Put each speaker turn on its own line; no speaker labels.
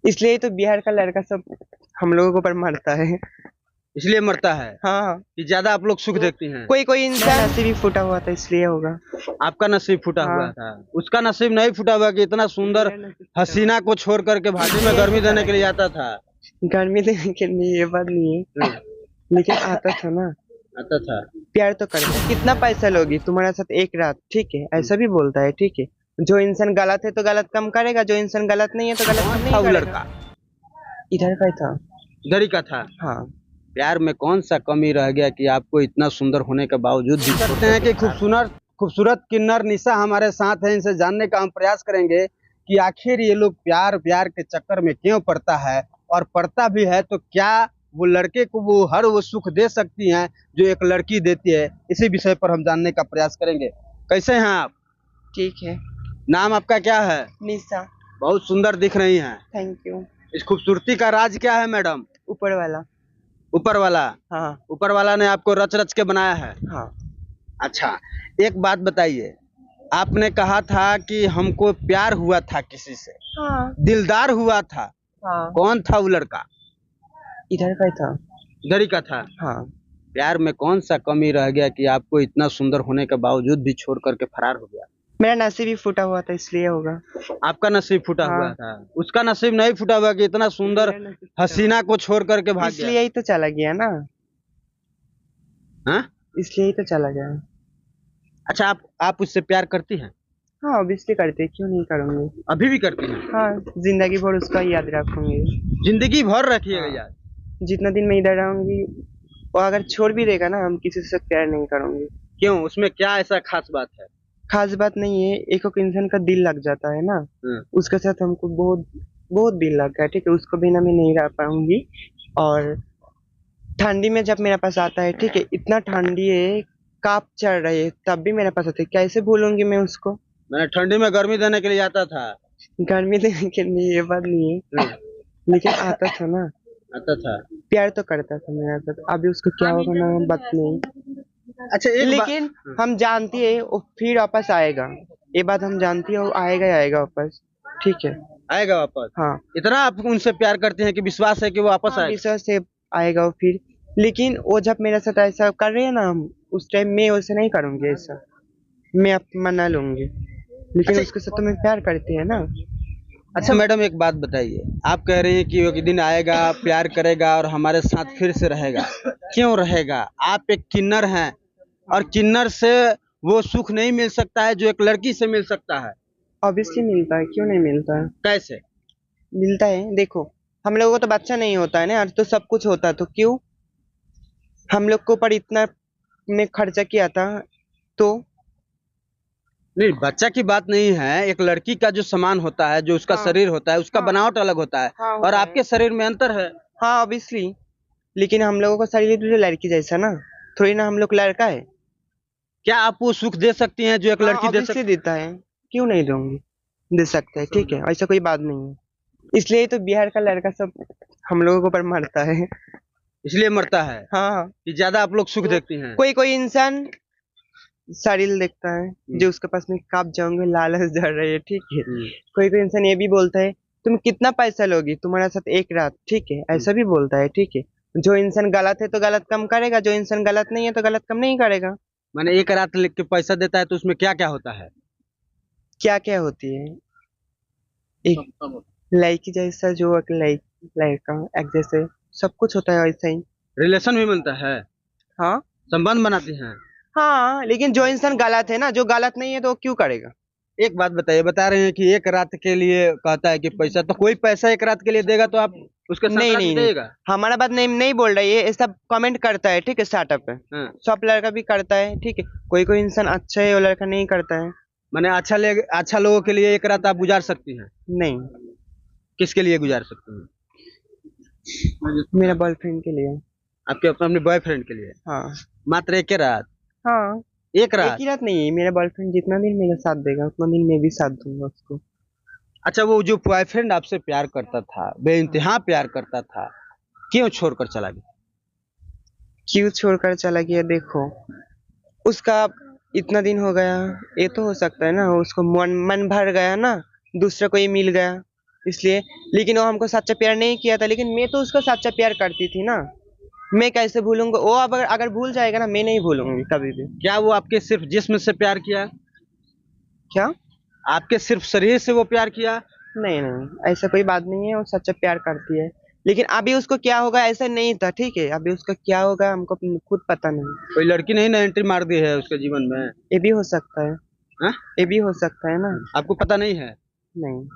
इसलिए तो बिहार का लड़का सब हम लोगों के ऊपर मरता है।
इसलिए मरता है
हाँ,
कि ज्यादा आप लोग सुख देखती हैं।
कोई कोई इंसान नसीब ही फूटा हुआ था इसलिए होगा।
आपका नसीब फूटा
हाँ।
हुआ था, उसका नसीब नहीं फूटा हुआ कि इतना सुंदर हसीना को छोड़ करके भाटी में गर्मी देने के लिए आता था।
गर्मी देने के लिए ये बात नहीं है, लेकिन आता था ना।
आता था।
प्यार तो करता है। कितना पैसा लोगी तुम्हारे साथ एक रात, ठीक है, ऐसा भी बोलता है, ठीक है। जो इंसान गलत है तो गलत कम करेगा, जो इंसान गलत नहीं है तो गलत कम
कौन
नहीं
था वो
करेगा।
लड़का?
इधर का ही था।
इधर ही का था।
हाँ।
प्यार में कौन सा कमी रह गया कि आपको इतना सुंदर होने के बावजूद भी कहते हैं कि खूबसूरत खूबसूरत किन्नर निशा हमारे साथ है। इनसे जानने का हम प्रयास करेंगे कि आखिर ये लोग प्यार प्यार के चक्कर में क्यों पड़ता है, और पड़ता भी है तो क्या वो लड़के को वो सुख दे सकती हैं जो एक लड़की देती है। इसी विषय पर हम जानने का प्रयास करेंगे। कैसे हैं आप?
ठीक है।
नाम आपका क्या है?
निशा।
बहुत सुंदर दिख रही हैं।
Thank you.
इस खूबसूरती का राज क्या है मैडम?
ऊपर वाला।
ऊपर वाला।
हाँ।
ऊपर वाला ने आपको रच रच के बनाया है।
हाँ।
अच्छा, एक बात बताइए, आपने कहा था कि हमको प्यार हुआ था किसी से।
हाँ।
दिलदार हुआ था।
हाँ।
कौन था वो लड़का?
इधर का ही था।
इधर ही का था।
हाँ।
प्यार में कौन सा कमी रह गया कि आपको इतना सुंदर होने के बावजूद भी छोड़ करके फरार हो गया?
मेरा नसीब ही फूटा हुआ था इसलिए होगा।
आपका नसीब फूटा
हाँ।
हुआ था, उसका नसीब नहीं फूटा हुआ कि इतना सुंदर हसीना को छोड़ करके भाग गया।
इसलिए ही तो चला गया ना।
हाँ?
इसलिए ही तो चला गया।
अच्छा, आप उससे प्यार करती हैं?
हाँ, ऑब्वियसली करते, क्यों नहीं करूंगी।
अभी भी करती हैं?
हाँ, जिंदगी भर उसका याद रखूंगी।
जिंदगी भर रखिएगा
हाँ।
याद।
जितना दिन मैं इधर रहूंगी, वो अगर छोड़ भी देगा ना, हम किसी से प्यार नहीं करूंगी।
क्यों, उसमें क्या ऐसा खास बात है?
खास बात नहीं है, एक इंसान का दिल लग जाता है ना, उसके साथ हमको बहुत बहुत दिल लग गया, ठीक है। उसको बिना मैं नहीं रह पाऊंगी। और ठंडी में जब मेरे पास आता है, ठीक है, इतना ठंडी है, काप चढ़ रही है, तब भी मेरे पास आते है, कैसे भूलूंगी मैं उसको।
मैंने ठंडी में गर्मी देने के लिए आता था।
गर्मी देने के लिए ये बात नहीं है, लेकिन आता था ना।
आता था।
प्यार तो करता था मेरे साथ। अभी उसको क्या होगा ना, बात नहीं।
अच्छा,
लेकिन हम जानती है वो फिर वापस आएगा। ये बात हम जानती है, वो आएगा ही आएगा वापस, ठीक है।
आएगा वापस?
हाँ।
इतना आप उनसे प्यार करते हैं कि विश्वास है कि वो वापस आएगा?
विश्वास से आएगा वो फिर। लेकिन वो जब मेरे साथ ऐसा कर रहे हैं ना, हम उस टाइम मैं वैसे नहीं करूंगी ऐसा। मैं मना लूंगी, लेकिन
अच्छा,
उसके साथ तो मैं प्यार करती है ना।
अच्छा मैडम, एक बात बताइए, आप कह रही हैं कि एक दिन आएगा, प्यार करेगा और हमारे साथ फिर से रहेगा। क्यों रहेगा? आप एक किन्नर हैं, और किन्नर से वो सुख नहीं मिल सकता है जो एक लड़की से मिल सकता है।
ऑब्वियसली मिलता है, क्यों नहीं मिलता है।
कैसे?
मिलता है, देखो, हम लोगों को तो बच्चा नहीं होता है ना यार, तो सब कुछ होता, तो क्यों हम लोग को ऊपर इतना में खर्चा किया था तो।
नहीं, बच्चा की बात नहीं है। एक लड़की का जो सामान होता है, जो उसका
हाँ।
शरीर होता है, उसका
हाँ।
बनावट अलग होता है।
हाँ,
और
होता
आपके
है।
शरीर में अंतर है।
हाँ, ऑब्वियसली। लेकिन हम लोगों का शरीर तो लड़की जैसा ना, थोड़ी ना हम लोग लड़का है।
क्या आप वो सुख दे सकती हैं जो एक
हाँ,
लड़की दे
ऑब्वियसली
सकती?
देता है, क्यों नहीं दूंगी, दे सकते हैं, ठीक है, ऐसा कोई बात नहीं है। इसलिए तो बिहार का लड़का सब हम लोगों के ऊपर मरता है।
इसलिए मरता है
हाँ।
कि ज्यादा आप लोग सुख देखती हैं।
कोई कोई इंसान शरीर देखता है, जो उसके पास में काप जाऊंगे, लालच जड़ रही है, ठीक है। कोई कोई इंसान ये भी बोलता है, तुम कितना पैसा लोगी तुम्हारे साथ एक रात, ठीक है, ऐसा भी बोलता है, ठीक है। जो इंसान गलत है तो गलत कम करेगा, जो इंसान गलत नहीं है तो गलत कम नहीं करेगा।
मैंने एक रात लिख के पैसा देता है तो उसमें क्या क्या होता है?
क्या क्या होती है, एक लड़की जैसा, जो एक लड़का एक जैसे, सब कुछ होता है वैसा ही।
रिलेशन भी बनता है?
हाँ।
संबंध बनाती हैं?
हाँ, लेकिन जो इंसान गलत है ना, जो गलत नहीं है तो वो क्यों करेगा।
एक बात बताइए, बता रहे हैं कि एक रात के लिए कहता है कि पैसा, तो कोई पैसा एक रात के लिए देगा तो आप उसके साथ
नहीं
रात
नहीं नहीं,
बिताइएगा?
हमारा बात नहीं नहीं बोल रहा है, ये सब कमेंट करता है, ठीक है, स्टार्टअप पे।
हाँ।
सब लड़का भी करता है, ठीक है। कोई कोई इंसान अच्छा है, वो लड़का नहीं करता है।
मैंने अच्छा लोगों के लिए एक रात आप गुजार सकती हैं?
नहीं,
किसके लिए गुजार सकती हैं?
मेरा बॉयफ्रेंड के लिए।
आपके अपने बॉयफ्रेंड के लिए?
हाँ।
मात्र एक रात?
हाँ,
एक
एक
रात?
ही रात नहीं है, मेरा बॉयफ्रेंड जितना दिन मेरा साथ देगा उतना दिन मैं भी साथ दूंगा उसको।
अच्छा, वो जो बॉयफ्रेंड आपसे प्यार करता था, बेइंतहा प्यार करता था, क्यों छोड़कर चला गया?
क्यों छोड़कर चला गया, देखो, उसका इतना दिन हो गया, ये तो हो सकता है ना, उसको मन मन भर गया ना, दूसरा कोई मिल गया, इसलिए। लेकिन वो हमको सच्चा प्यार नहीं किया था, लेकिन मैं तो उसको सच्चा प्यार करती थी ना। मैं कैसे भूलूंगा? वो अब अगर भूल जाएगा ना, मैं नहीं भूलूंगी कभी भी।
क्या वो आपके सिर्फ जिस्म से प्यार किया?
क्या?
आपके सिर्फ शरीर से वो प्यार किया?
नहीं नहीं, ऐसा कोई बात नहीं है, वो सच्चा प्यार करती है। लेकिन अभी उसको क्या होगा ऐसा नहीं था, ठीक है? अभी उसका क्या होगा हमको खुद पता नहीं।
कोई लड़की नहीं ना एंट्री मार दी है उसके जीवन में?
ये भी हो सकता है।
हाँ?
ये भी हो सकता है ना।
आपको पता नहीं है?
नहीं।